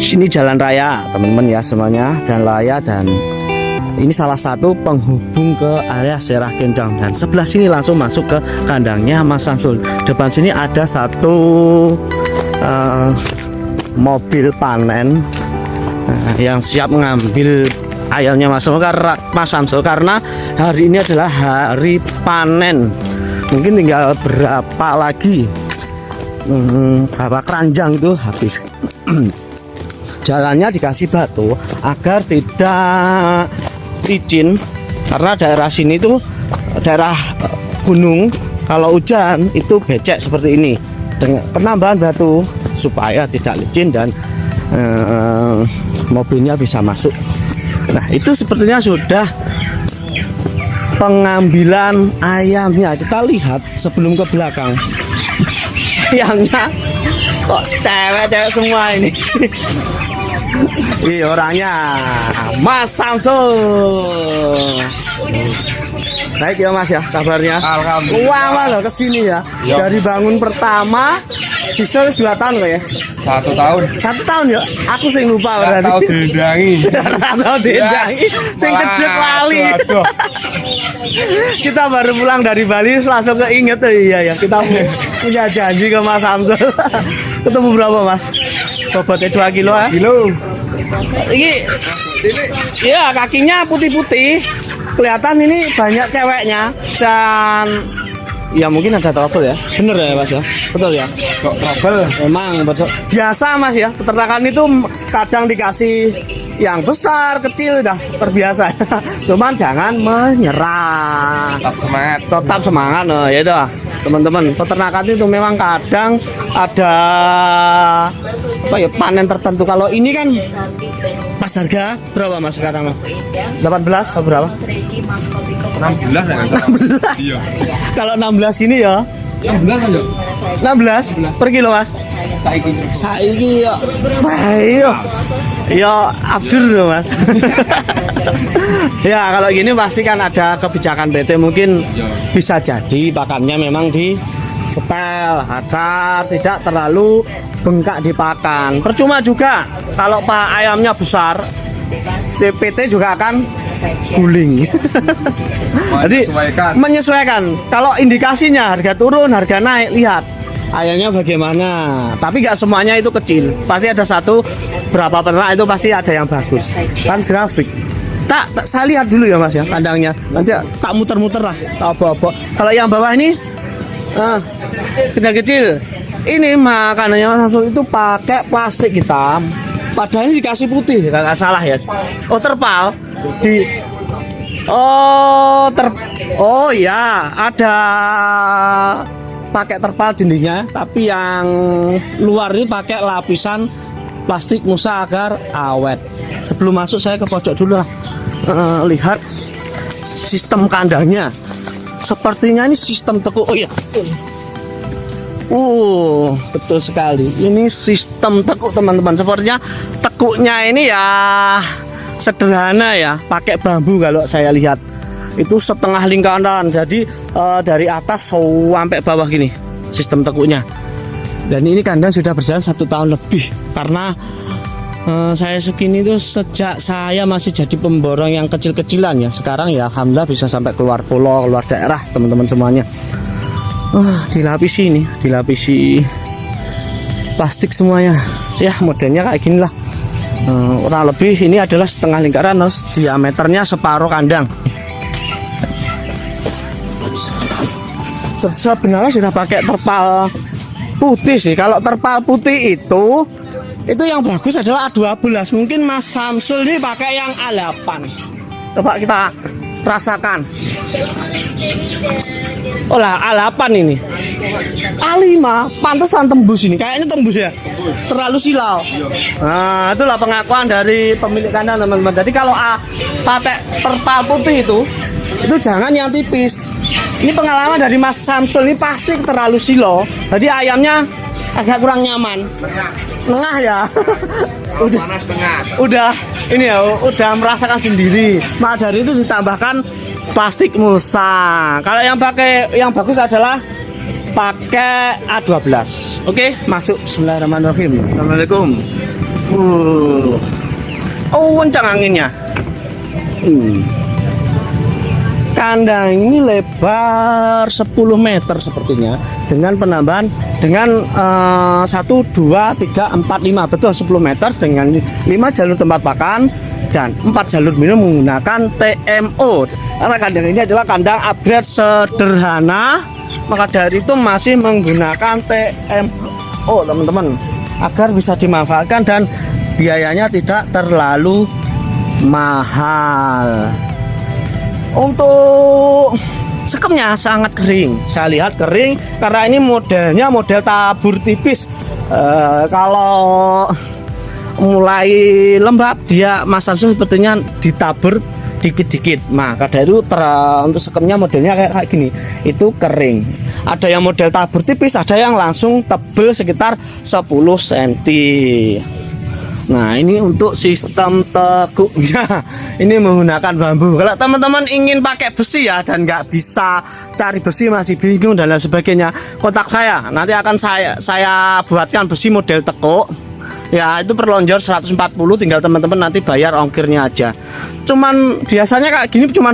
Ini jalan raya teman-teman ya, semuanya jalan raya, dan ini salah satu penghubung ke area Serah Kencang, dan sebelah sini langsung masuk ke kandangnya Mas Samsul. Depan sini ada satu mobil panen yang siap mengambil ayamnya Mas Samsul, karena hari ini adalah hari panen. Mungkin tinggal berapa lagi, berapa keranjang itu habis. Jalannya dikasih batu agar tidak licin, karena daerah sini itu daerah gunung, kalau hujan itu becek seperti ini. Dengan penambahan batu supaya tidak licin dan mobilnya bisa masuk. Nah, itu sepertinya sudah pengambilan ayamnya. Kita lihat sebelum ke belakang, ayamnya kok cewek-cewek semua ini. Ini orangnya Mas Samsul. Baik ya Mas ya, kabarnya? Alhamdulillah. Wah loh kesini ya. Yo. Dari bangun pertama bisa 2 tahun loh ya. 1 tahun. 1 tahun ya. Aku sing lupa Nggak berarti. tahu diundangi. Tahu diundangi. Sing kedek lali. Aduh. Kita baru pulang dari Bali langsung keinget. Iya ya, kita punya janji ke Mas Samsul. Ketemu berapa Mas? Bobotnya 2 kilo ya? Kilo. Ini ya kakinya putih-putih, kelihatan ini banyak ceweknya, dan ya mungkin ada trouble ya. Bener ya Mas ya? Betul ya? Kok trouble? Memang betul. Biasa Mas ya, peternakan itu kadang dikasih yang besar, kecil, udah terbiasa. Cuman jangan menyerah. Tetap semangat. Tetap semangat, nah, ya itu teman-teman. Peternakan itu memang kadang ada apa ya, panen tertentu. Kalau ini kan pas harga berapa Mas sekarang Mas? 18 atau berapa? 16 ya. 16. Iya. Kalau 16 gini ya 16 aja. 16 per kilo Mas. Saiki ya. Ayo. Ya abdur loh Mas. Ya kalau gini pasti kan ada kebijakan PT, mungkin bisa jadi pakannya memang di setel agar tidak terlalu bengkak di pakan. Percuma juga kalau pak ayamnya besar, PT juga akan guling. Jadi menyesuaikan. Kalau indikasinya harga turun, harga naik, lihat ayamnya bagaimana. Tapi nggak semuanya itu kecil. Pasti ada satu berapa ternak itu pasti ada yang bagus. Kan grafik. Tak saya lihat dulu ya Mas ya kandangnya. Nanti tak muter-muter lah, tak bawa-bawa. Kalau yang bawah ini kecil-kecil. Ini makanannya Mas Samsul itu pakai plastik hitam. Padahal ini dikasih putih, nggak salah ya. Oh terpal di. Oh ya, ada pakai terpal dindingnya, tapi yang luar ini pakai lapisan plastik musa agar awet. Sebelum masuk saya ke pojok dulu lah. Lihat sistem kandangnya. Sepertinya ini sistem tekuk. Oh iya. Betul sekali. Ini sistem tekuk teman-teman. Sepertinya tekuknya ini ya sederhana ya, pakai bambu kalau saya lihat. Itu setengah lingkaran. Jadi dari atas sampai bawah gini sistem tekuknya. Dan ini kandang sudah berjalan 1 tahun lebih, karena saya segini itu sejak saya masih jadi pemborong yang kecil-kecilan ya. Sekarang ya alhamdulillah bisa sampai keluar pulau, keluar daerah teman-teman semuanya. Dilapisi ini, dilapisi plastik semuanya. Ya modelnya kayak gini lah. Kurang lebih ini adalah setengah lingkaran, diameternya separuh kandang. Sebenarnya sudah pakai terpal putih sih. Kalau terpal putih itu yang bagus adalah A12. Mungkin Mas Samsul ini pakai yang A8. Coba kita rasakan. Oh lah A8 ini. A5 pantesan tembus ini. Kayaknya tembus ya. Terlalu silau. Nah, itulah pengakuan dari pemilik kandang teman-teman. Jadi kalau pakai terpal putih itu jangan yang tipis. Ini pengalaman dari Mas Samsul, ini pasti terlalu silo. Jadi ayamnya agak kurang nyaman. Tengah ya. Udah Panas tengah. Udah ini ya, udah merasakan sendiri. Maka dari itu ditambahkan plastik musa. Kalau yang bagus adalah pakai A12. Oke, masuk. Bismillahirrahmanirrahim. Assalamualaikum. Oh, kencang anginnya. Kandang ini lebar 10 meter sepertinya, dengan penambahan dengan 1, 2, 3, 4, 5, betul 10 meter dengan 5 jalur tempat pakan dan 4 jalur minum menggunakan TMO. Karena kandang ini adalah kandang upgrade sederhana, maka dari itu masih menggunakan TMO teman-teman, agar bisa dimanfaatkan dan biayanya tidak terlalu mahal. Untuk sekemnya sangat kering, saya lihat kering karena ini modelnya model tabur tipis. Kalau mulai lembab dia Mas Samsul sepertinya ditabur dikit-dikit. Maka dari itu untuk sekemnya modelnya kayak gini, itu kering. Ada yang model tabur tipis, ada yang langsung tebel sekitar 10 cm. Nah, ini untuk sistem tekuknya ini menggunakan bambu. Kalau teman-teman ingin pakai besi ya dan nggak bisa cari besi, masih bingung dan lain sebagainya, kontak saya. Nanti akan saya buatkan besi model tekuk. Ya, itu per lonjor 140, tinggal teman-teman nanti bayar ongkirnya aja. Cuman biasanya kayak gini cuman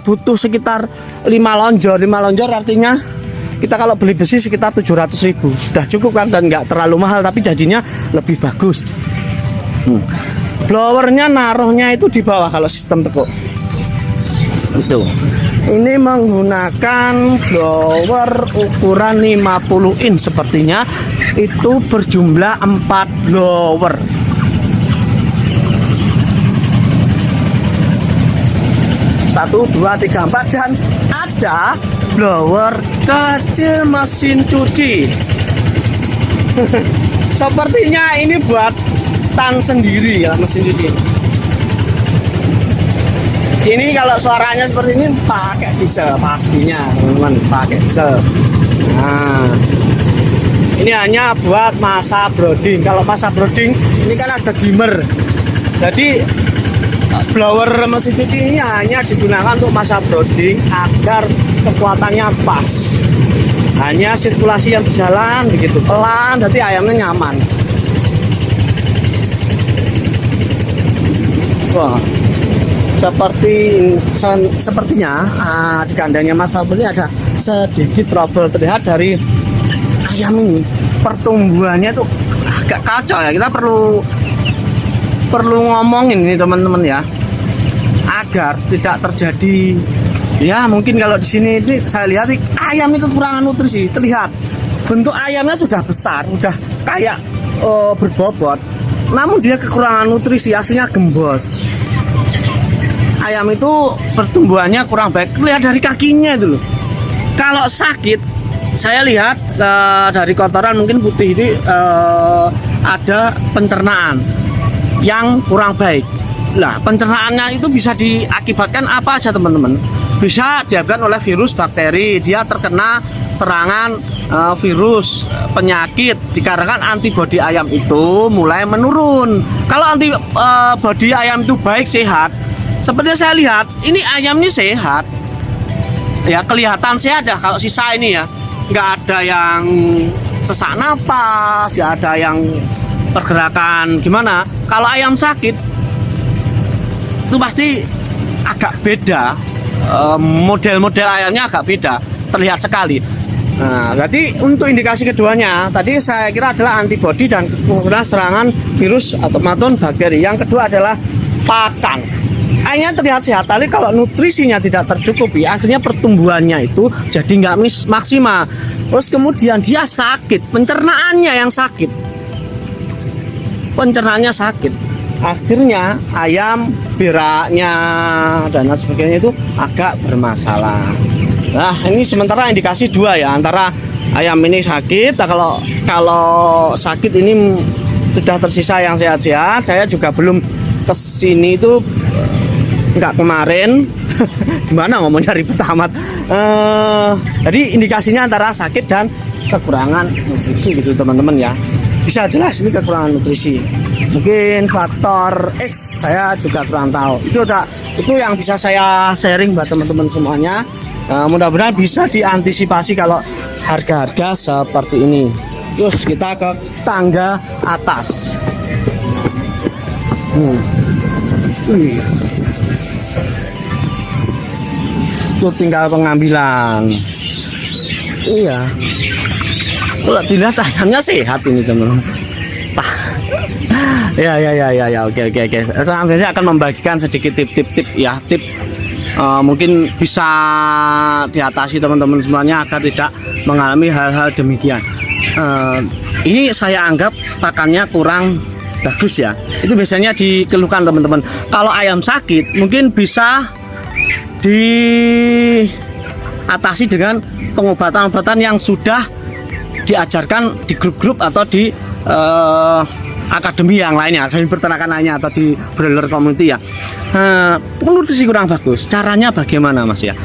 butuh sekitar 5 lonjor. 5 lonjor artinya kita kalau beli besi sekitar 700.000. Sudah cukup kan, dan nggak terlalu mahal tapi jadinya lebih bagus. Blowernya naruhnya itu di bawah kalau sistem tekuk. Itu. Ini menggunakan blower ukuran 50 in sepertinya, itu berjumlah 4 blower. Satu, dua, tiga, 4, dan ada blower kecil mesin cuci. Sepertinya ini buat tan sendiri ya mesin cuci. Ini kalau suaranya seperti ini pakai diesel pastinya teman-teman, pakai diesel. Nah, ini hanya buat masa brooding. Kalau masa brooding ini kan ada dimmer, jadi blower mesin cuci ini hanya digunakan untuk masa brooding agar kekuatannya pas, hanya sirkulasi yang berjalan begitu pelan, jadi ayamnya nyaman. Wah, sepertinya di kandangnya Mas Abel ini ada sedikit trouble terlihat dari ayam ini. Pertumbuhannya tuh agak kacau ya. Kita perlu ngomongin ini teman-teman ya, agar tidak terjadi ya, mungkin kalau di sini ini saya lihat ayam itu kekurangan nutrisi. Terlihat bentuk ayamnya sudah besar, sudah kayak berbobot, namun dia kekurangan nutrisi, aslinya gembos. Ayam itu pertumbuhannya kurang baik, lihat dari kakinya itu loh. Kalau sakit, saya lihat dari kotoran mungkin putih ini ada pencernaan yang kurang baik. Lah, pencernaannya itu bisa diakibatkan apa aja teman-teman? Bisa diakibatkan oleh virus, bakteri, dia terkena serangan virus, penyakit, dikarenakan antibodi ayam itu mulai menurun. Kalau antibodi ayam itu baik, sehat, seperti saya lihat ini ayam ini sehat ya, kelihatan sehat ya. Kalau sisa ini ya nggak ada yang sesak napas, ya ada yang pergerakan gimana. Kalau ayam sakit itu pasti agak beda, model-model ayamnya agak beda, terlihat sekali. Nah, berarti untuk indikasi keduanya tadi saya kira adalah antibodi dan kemudian serangan virus atau bakteri. Yang kedua adalah pakan. Ayamnya terlihat sehat, tapi kalau nutrisinya tidak tercukupi, akhirnya pertumbuhannya itu jadi nggak maksimal. Terus kemudian dia sakit, pencernaannya yang sakit, akhirnya ayam beraknya dan sebagainya itu agak bermasalah. Nah, ini sementara indikasi dua ya, antara ayam ini sakit. Kalau sakit ini sudah tersisa yang sehat-sehat. Saya juga belum kesini itu, enggak kemarin. Gimana ngomongnya ribet amat. Jadi indikasinya antara sakit dan kekurangan nutrisi gitu teman-teman ya. Bisa jelas ini kekurangan nutrisi. Mungkin faktor X saya juga kurang tahu. Itu yang bisa saya sharing buat teman-teman semuanya. Mudah-mudahan bisa diantisipasi kalau harga-harga seperti ini. Terus kita ke tangga atas. Wih. Itu tinggal pengambilan. Iya. Kalau dilihat ayamnya sehat ini teman-teman. Ya, oke. Saya akan membagikan sedikit tip ya, tip mungkin bisa diatasi teman-teman semuanya agar tidak mengalami hal-hal demikian. Ini saya anggap pakannya kurang bagus ya. Itu biasanya dikeluhkan teman-teman. Kalau ayam sakit mungkin bisa diatasi dengan pengobatan-obatan yang sudah diajarkan di grup-grup atau di akademi yang lainnya, akademi peternakan lainnya atau di broiler community ya. Nutrisi kurang bagus. Caranya bagaimana Mas ya?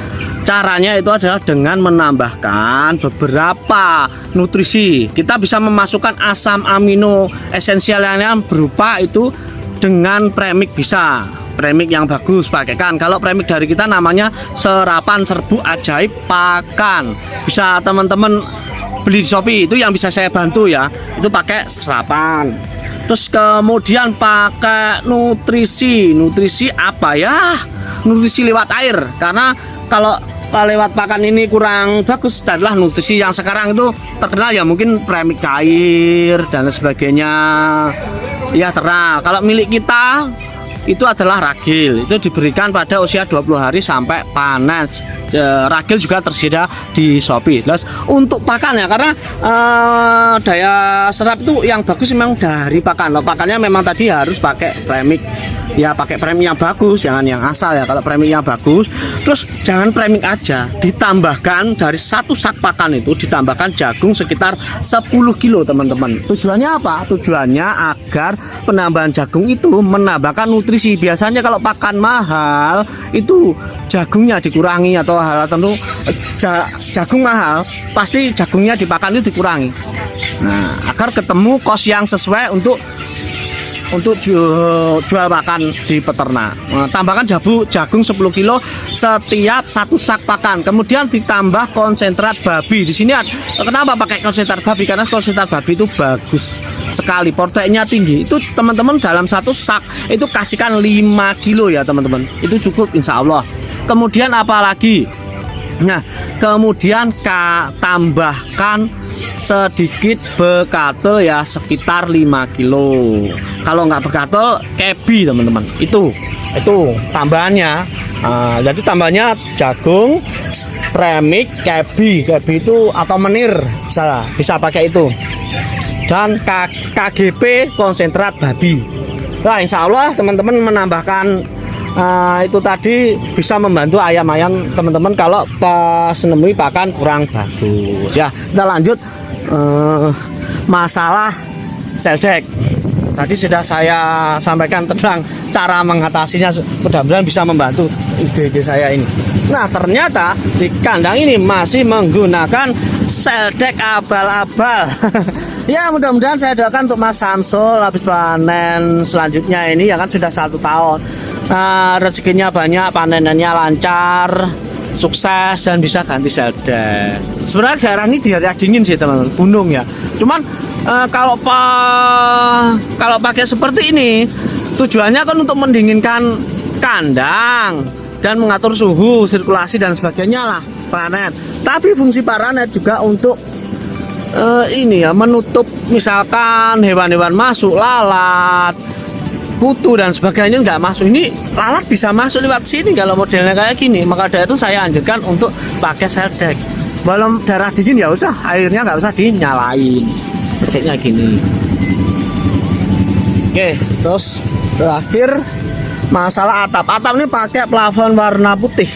Caranya itu adalah dengan menambahkan beberapa nutrisi. Kita bisa memasukkan asam amino esensial yang berupa itu dengan premik bisa. Premik yang bagus pakaikan. Kalau premik dari kita namanya serapan serbu ajaib pakan. Bisa teman-teman beli di Shopee, itu yang bisa saya bantu ya. Itu pakai serapan. Terus kemudian pakai nutrisi apa ya? Nutrisi lewat air. Karena kalau lewat pakan ini kurang bagus, adalah nutrisi yang sekarang itu terkenal ya, mungkin premik cair dan sebagainya. Ya terkenal. Kalau milik kita itu adalah ragil. Itu diberikan pada usia 20 hari sampai panen. Ragil juga tersedia di Shopee. Terus untuk pakan ya, karena daya serap itu yang bagus memang dari pakan. Loh, pakannya memang tadi harus pakai premik. Ya pakai premik yang bagus, jangan yang asal ya. Kalau premik yang bagus, terus jangan premik aja, ditambahkan dari satu sak pakan itu ditambahkan jagung sekitar 10 kilo teman-teman. Tujuannya apa? Tujuannya agar penambahan jagung itu menambahkan nutrisi. Biasanya kalau pakan mahal itu jagungnya dikurangi atau hal tertentu. Jagung mahal pasti jagungnya di pakan itu dikurangi. Nah, agar ketemu kos yang sesuai untuk jual makan di peternak. Tambahkan jagung 10 kilo setiap satu sak pakan. Kemudian ditambah konsentrat babi. Di sini kenapa pakai konsentrat babi? Karena konsentrat babi itu bagus sekali, proteinnya tinggi. Itu teman-teman dalam satu sak itu kasihkan 5 kilo ya teman-teman. Itu cukup insya Allah. Kemudian apalagi? Nah, kemudian tambahkan sedikit bekatul ya, sekitar 5 kilo. Kalau nggak bekatul, kebi teman-teman. Itu tambahannya. Jadi tambahannya jagung, premik, kebi itu atau menir bisa pakai itu. Dan KGP konsentrat babi. Nah, insya Allah teman-teman menambahkan itu tadi bisa membantu ayam-ayam teman-teman kalau pas menemui pakan kurang bagus ya. Kita lanjut masalah seldek. Tadi sudah saya sampaikan tentang cara mengatasinya, mudah-mudahan bisa membantu ide-ide saya ini. Nah, ternyata di kandang ini masih menggunakan seldek abal-abal. Ya, mudah-mudahan saya doakan untuk Mas Samsul habis panen selanjutnya ini ya kan sudah 1 tahun. Rezekinya banyak, panenannya lancar, sukses dan bisa ganti seldek. Sebenarnya daerah ini daerah dingin sih teman-teman, gunung ya. Cuman kalau pakai seperti ini tujuannya kan untuk mendinginkan kandang dan mengatur suhu, sirkulasi dan sebagainya lah paranet. Tapi fungsi paranet juga untuk ini ya, menutup misalkan hewan-hewan masuk, lalat, kutu dan sebagainya nggak masuk. Ini lalat bisa masuk lewat sini kalau modelnya kayak gini. Maka dari itu saya anjurkan untuk pakai seldek. Walau daerah dingin ya usah, airnya nggak usah dinyalain. Seldeknya gini. Oke, terus terakhir masalah atap. Atap ini pakai plafon warna putih.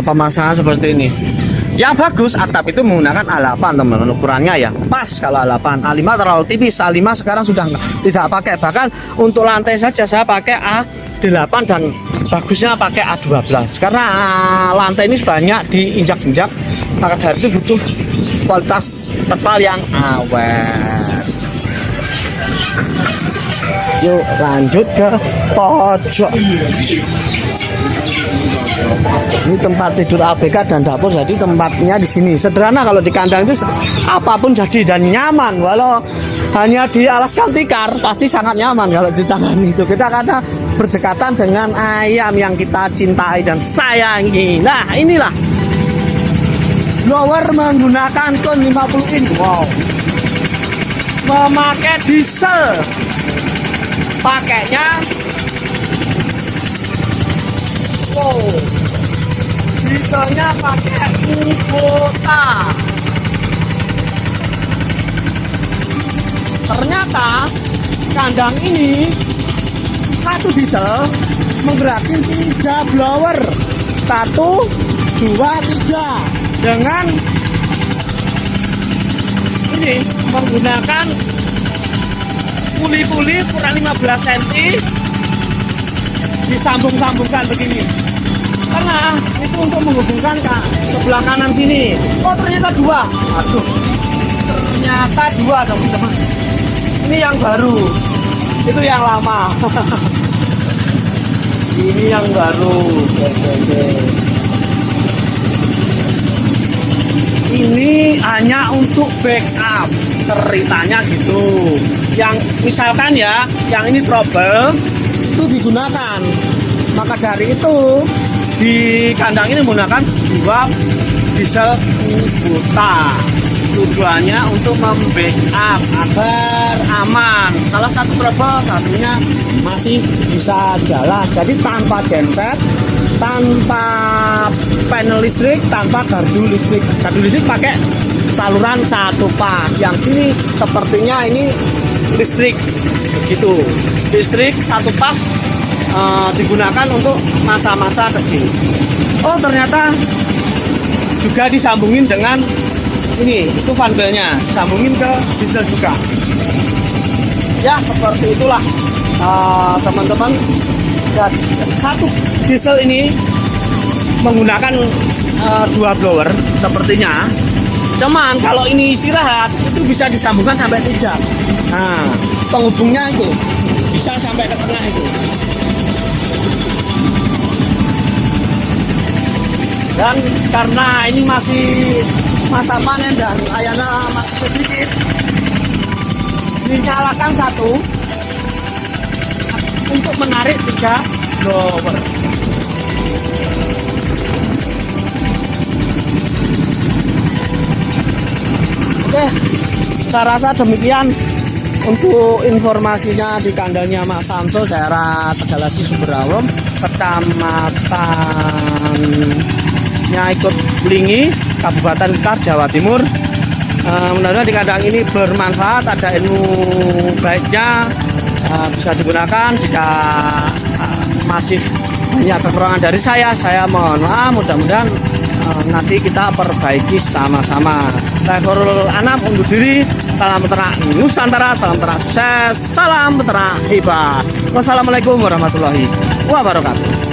Pemasangan seperti ini. Yang bagus atap itu menggunakan A8 teman-teman, ukurannya ya pas. Kalau A8, A5 terlalu tipis. A5 sekarang sudah tidak pakai, bahkan untuk lantai saja saya pakai A8 dan bagusnya pakai A12 karena lantai ini banyak diinjak-injak, maka dari itu butuh kualitas terpal yang awet. Yuk lanjut ke pojok. Ini tempat tidur ABK dan dapur, jadi tempatnya di sini. Sederhana, kalau di kandang itu apapun jadi dan nyaman. Walau hanya dialaskan tikar, pasti sangat nyaman kalau di tangan itu. Kita karena berdekatan dengan ayam yang kita cintai dan sayangi. Nah, inilah blower menggunakan kon 50 in. Wow. Memakai diesel. Pakainya wow. Dieselnya pakai Kubota. Ternyata kandang ini satu diesel menggerakkan 3 blower, 1, 2, 3 dengan ini menggunakan puli-puli ukuran 15 cm disambung-sambungkan begini. Tengah itu untuk menghubungkan ke sebelah kanan sini. Oh, ternyata 2. Aduh, ternyata 2 teman-teman. Ini yang baru, itu yang lama. Ini yang baru. Ini hanya untuk backup, ceritanya gitu. Yang misalkan ya, yang ini trouble itu digunakan. Maka dari itu di kandang ini menggunakan 2 diesel Kubota. Tujuannya untuk membackup agar aman. Salah satu trouble, satunya masih bisa jalan. Jadi tanpa genset, tanpa panel listrik, tanpa gardu listrik. Gardu listrik pakai saluran 1 pas. Yang sini sepertinya ini listrik, begitu. Listrik 1 pas digunakan untuk masa-masa kecil. Oh, ternyata juga disambungin dengan ini, itu fan belnya, disambungin ke diesel juga. Ya, seperti itulah teman-teman. Dan satu diesel ini menggunakan 2 blower sepertinya. Cuman kalau ini istirahat itu bisa disambungkan sampai 3. Nah, penghubungnya itu bisa sampai ke tengah itu. Dan karena ini masih masa panen dan ayamnya masih sedikit, dinyalakan 1 untuk menarik 3 blower. Oke, saya rasa demikian untuk informasinya di kandangnya Mas Samsul, daerah Tegalasi Sumberawon, kecamatannya ikut Lingi, Kabupaten Blitar, Jawa Timur. Mudah-mudahan di kandang ini bermanfaat, ada ilmu baiknya, bisa digunakan. Jika masih banyak kekurangan dari saya mohon maaf. Mudah-mudahan nanti kita perbaiki sama-sama. Saya Korul Anam undur diri. Salam peternak Nusantara, salam peternak sukses, salam peternak hebat. Wassalamualaikum warahmatullahi wabarakatuh.